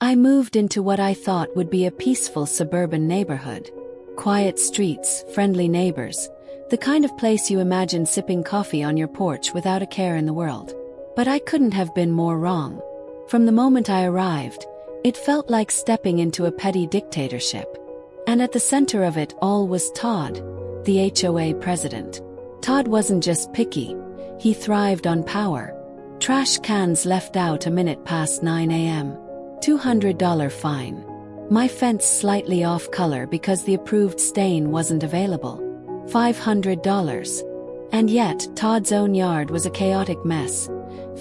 I moved into what I thought would be a peaceful suburban neighborhood. Quiet streets, friendly neighbors, the kind of place you imagine sipping coffee on your porch without a care in the world. But I couldn't have been more wrong. From the moment I arrived, it felt like stepping into a petty dictatorship. And at the center of it all was Todd, the HOA president. Todd wasn't just picky, he thrived on power. Trash cans left out a minute past 9 a.m. $200 fine. My fence slightly off color because the approved stain wasn't available. $500. And yet, Todd's own yard was a chaotic mess,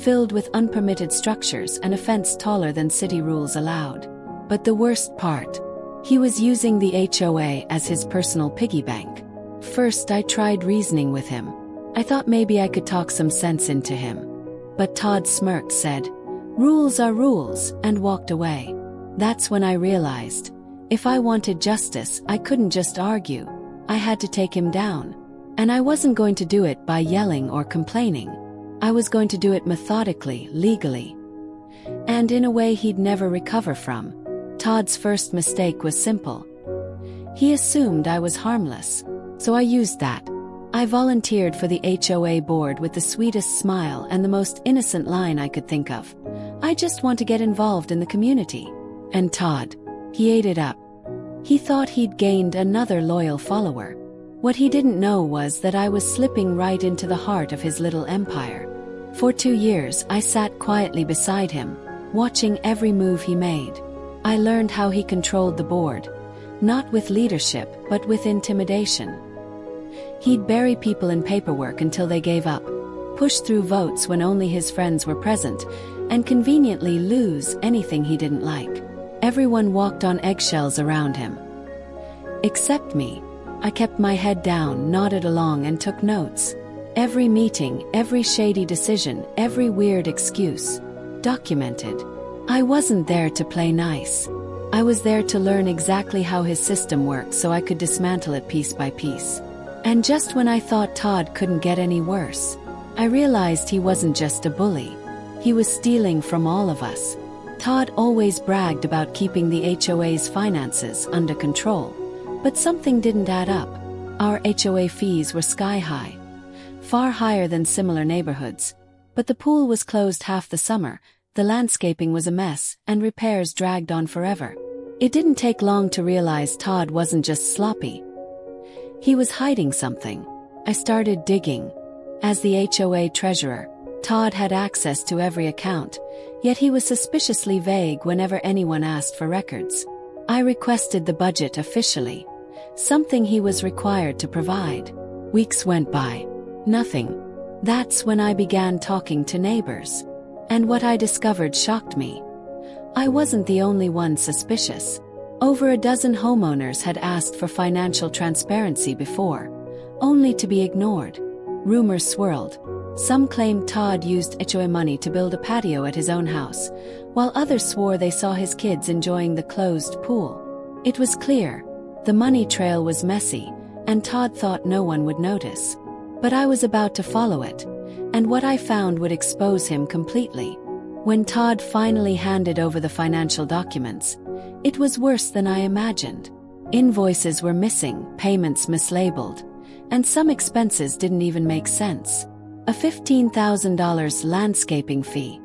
filled with unpermitted structures and a fence taller than city rules allowed. But the worst part, he was using the HOA as his personal piggy bank. First, I tried reasoning with him. I thought maybe I could talk some sense into him. But Todd smirked, said, "Rules are rules," and walked away. That's when I realized, if I wanted justice, I couldn't just argue. I had to take him down. And I wasn't going to do it by yelling or complaining. I was going to do it methodically, legally. And in a way he'd never recover from. Todd's first mistake was simple. He assumed I was harmless. So I used that. I volunteered for the HOA board with the sweetest smile and the most innocent line I could think of. I just want to get involved in the community. And Todd, he ate it up. He thought he'd gained another loyal follower. What he didn't know was that I was slipping right into the heart of his little empire. For 2 years, I sat quietly beside him, watching every move he made. I learned how he controlled the board, not with leadership, but with intimidation. He'd bury people in paperwork until they gave up, push through votes when only his friends were present, and conveniently lose anything he didn't like. Everyone walked on eggshells around him. Except me. I kept my head down, nodded along, and took notes. Every meeting, every shady decision, every weird excuse. Documented. I wasn't there to play nice. I was there to learn exactly how his system worked so I could dismantle it piece by piece. And just when I thought Todd couldn't get any worse, I realized he wasn't just a bully. He was stealing from all of us. Todd always bragged about keeping the HOA's finances under control. But something didn't add up. Our HOA fees were sky high. Far higher than similar neighborhoods. But the pool was closed half the summer, the landscaping was a mess, and repairs dragged on forever. It didn't take long to realize Todd wasn't just sloppy. He was hiding something. I started digging. As the HOA treasurer, Todd had access to every account, yet he was suspiciously vague whenever anyone asked for records. I requested the budget officially, something he was required to provide. Weeks went by. Nothing. That's when I began talking to neighbors. And what I discovered shocked me. I wasn't the only one suspicious. Over a dozen homeowners had asked for financial transparency before, only to be ignored. Rumors swirled. Some claimed Todd used HOA money to build a patio at his own house, while others swore they saw his kids enjoying the closed pool. It was clear. The money trail was messy, and Todd thought no one would notice. But I was about to follow it, and what I found would expose him completely. When Todd finally handed over the financial documents, it was worse than I imagined. Invoices were missing, payments mislabeled, and some expenses didn't even make sense. A $15,000 landscaping fee,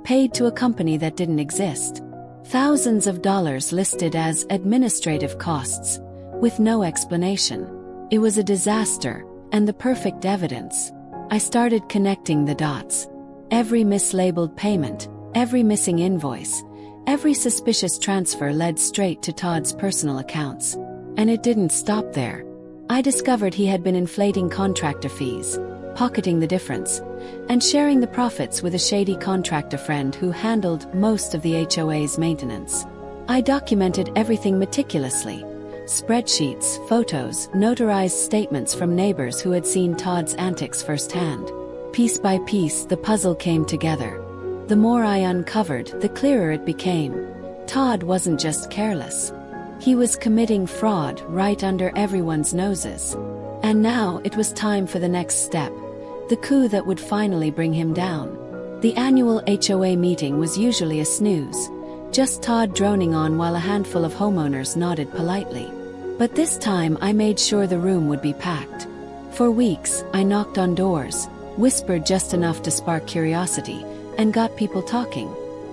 paid to a company that didn't exist. Thousands of dollars listed as administrative costs, with no explanation. It was a disaster, and the perfect evidence. I started connecting the dots. Every mislabeled payment, every missing invoice, every suspicious transfer led straight to Todd's personal accounts. And it didn't stop there. I discovered he had been inflating contractor fees, pocketing the difference, and sharing the profits with a shady contractor friend who handled most of the HOA's maintenance. I documented everything meticulously. Spreadsheets, photos, notarized statements from neighbors who had seen Todd's antics firsthand. Piece by piece, the puzzle came together. The more I uncovered, the clearer it became. Todd wasn't just careless. He was committing fraud right under everyone's noses. And now it was time for the next step, the coup that would finally bring him down. The annual HOA meeting was usually a snooze. just Todd droning on while a handful of homeowners nodded politely. But this time I made sure the room would be packed. For weeks, I knocked on doors, whispered just enough to spark curiosity, and got people talking.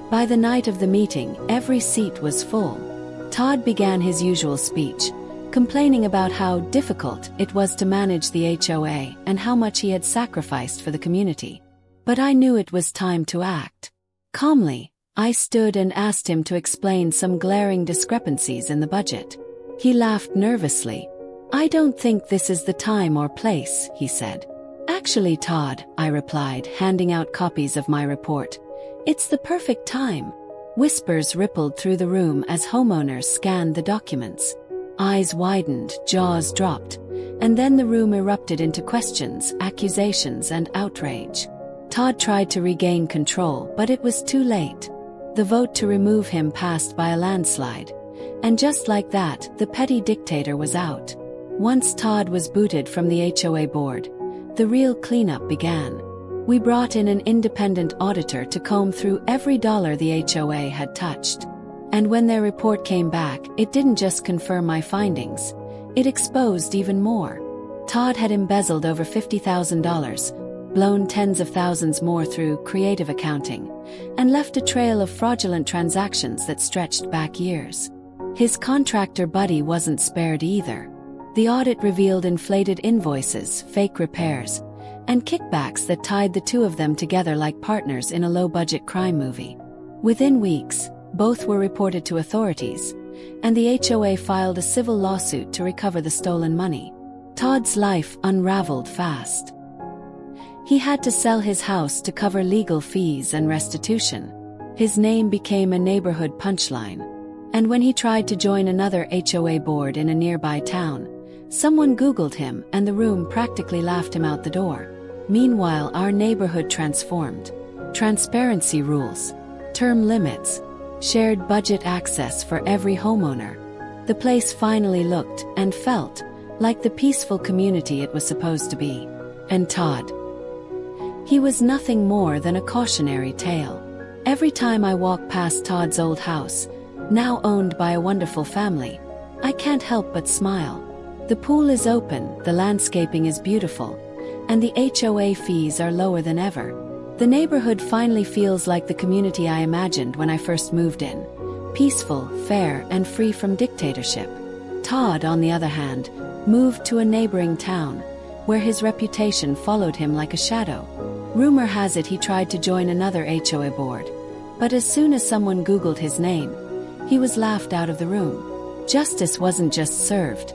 By the night of the meeting, every seat was full. Todd began his usual speech, complaining about how difficult it was to manage the HOA and how much he had sacrificed for the community. But I knew it was time to act. Calmly, I stood and asked him to explain some glaring discrepancies in the budget. He laughed nervously. "I don't think this is the time or place," he said. "Actually, Todd," I replied, handing out copies of my report, "it's the perfect time." Whispers rippled through the room as homeowners scanned the documents. Eyes widened, jaws dropped, and then the room erupted into questions, accusations, and outrage. Todd tried to regain control, but it was too late. The vote to remove him passed by a landslide. And just like that, the petty dictator was out. Once Todd was booted from the HOA board, the real cleanup began. We brought in an independent auditor to comb through every dollar the HOA had touched. And when their report came back, it didn't just confirm my findings, it exposed even more. Todd had embezzled over $50,000, blown tens of thousands more through creative accounting, and left a trail of fraudulent transactions that stretched back years. His contractor buddy wasn't spared either. The audit revealed inflated invoices, fake repairs, and kickbacks that tied the two of them together like partners in a low-budget crime movie. Within weeks, both were reported to authorities, and the HOA filed a civil lawsuit to recover the stolen money. Todd's life unraveled fast. He had to sell his house to cover legal fees and restitution. His name became a neighborhood punchline. And when he tried to join another HOA board in a nearby town, someone Googled him and the room practically laughed him out the door. Meanwhile, our neighborhood transformed. Transparency rules, term limits, shared budget access for every homeowner. The place finally looked and felt like the peaceful community it was supposed to be. And Todd, he was nothing more than a cautionary tale. Every time I walk past Todd's old house, now owned by a wonderful family, I can't help but smile. The pool is open, the landscaping is beautiful, and the HOA fees are lower than ever. The neighborhood finally feels like the community I imagined when I first moved in. Peaceful, fair, and free from dictatorship. Todd, on the other hand, moved to a neighboring town, where his reputation followed him like a shadow. Rumor has it he tried to join another HOA board, but as soon as someone Googled his name, he was laughed out of the room. Justice wasn't just served.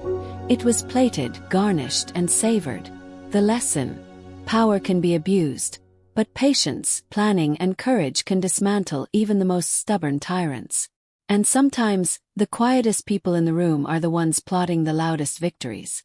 It was plated, garnished, and savored. The lesson: power can be abused, but patience, planning, and courage can dismantle even the most stubborn tyrants. And sometimes, the quietest people in the room are the ones plotting the loudest victories.